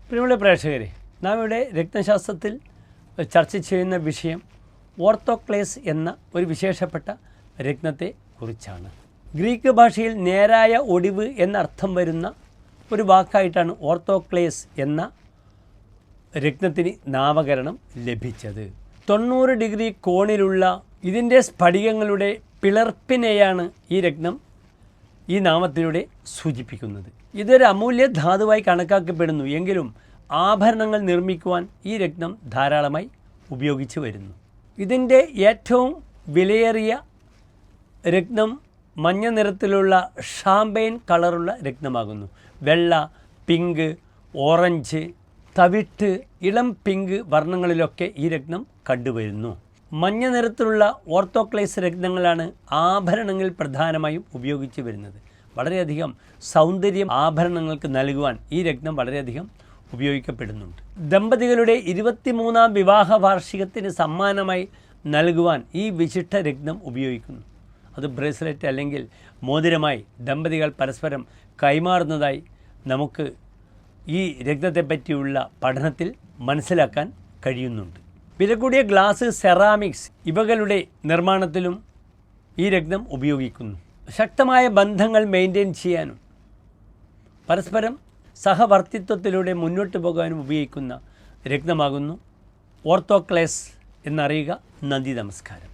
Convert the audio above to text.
പ്രിയമുള്ള പ്രേക്ഷകരെ, നാം ഇവിടെ രക്തശാസ്ത്രത്തിൽ ചർച്ച ചെയ്യുന്ന വിഷയം ഓർത്തോക്ലേസ് എന്ന ഒരു വിശേഷപ്പെട്ട രത്നത്തെ കുറിച്ചാണ്. ഗ്രീക്ക് ഭാഷയിൽ നേരായ ഒടിവ് എന്നർത്ഥം വരുന്ന ഒരു വാക്കായിട്ടാണ് ഓർത്തോക്ലേസ് എന്ന രത്നത്തിന് നാമകരണം ലഭിച്ചത്. 90 ഡിഗ്രി കോണിലുള്ള ഇതിൻ്റെ സ്ഫടികങ്ങളുടെ പിളർപ്പിനെയാണ് ഈ രത്നം ഈ നാമത്തിലൂടെ സൂചിപ്പിക്കുന്നത്. ഇതൊരു അമൂല്യ ധാതുവായി കണക്കാക്കപ്പെടുന്നു. എങ്കിലും ആഭരണങ്ങൾ നിർമ്മിക്കുവാൻ ഈ രത്നം ധാരാളമായി ഉപയോഗിച്ചു വരുന്നു. ഇതിൻ്റെ ഏറ്റവും വിലയേറിയ രത്നം മഞ്ഞ നിറത്തിലുള്ള ഷാമ്പെയിൻ കളറുള്ള രത്നമാകുന്നു. വെള്ള, പിങ്ക്, ഓറഞ്ച്, തവിട്ട്, ഇളം പിങ്ക് വർണ്ണങ്ങളിലൊക്കെ ഈ രത്നം കണ്ടുവരുന്നു. മഞ്ഞ നിറത്തിലുള്ള ഓർത്തോക്ലേസ് രത്നങ്ങളാണ് ആഭരണങ്ങളിൽ പ്രധാനമായും ഉപയോഗിച്ചു വരുന്നത്. വളരെയധികം സൗന്ദര്യം ആഭരണങ്ങൾക്ക് നൽകുവാൻ ഈ രത്നം വളരെയധികം ഉപയോഗിക്കപ്പെടുന്നുണ്ട്. ദമ്പതികളുടെ 23ാം വിവാഹ വാർഷികത്തിന് സമ്മാനമായി നൽകുവാൻ ഈ വിശിഷ്ട രത്നം ഉപയോഗിക്കുന്നു. അത് ബ്രേസ്ലെറ്റ് അല്ലെങ്കിൽ മോതിരമായി ദമ്പതികൾ പരസ്പരം കൈമാറുന്നതായി നമുക്ക് ഈ രത്നത്തെപ്പറ്റിയുള്ള പഠനത്തിൽ മനസ്സിലാക്കാൻ കഴിയുന്നുണ്ട്. വില കൂടിയ ഗ്ലാസ്, സെറാമിക്സ് ഇവകളുടെ നിർമ്മാണത്തിലും ഈ രത്നം ഉപയോഗിക്കുന്നു. ശക്തമായ ബന്ധങ്ങൾ മെയിൻറ്റെയിൻ ചെയ്യാനും പരസ്പരം സഹവർത്തിത്വത്തിലൂടെ മുന്നോട്ട് പോകാനും ഉപയോഗിക്കുന്ന രത്നമാകുന്നു ഓർത്തോക്ലേസ് എന്നറിയുക. നന്ദി, നമസ്കാരം.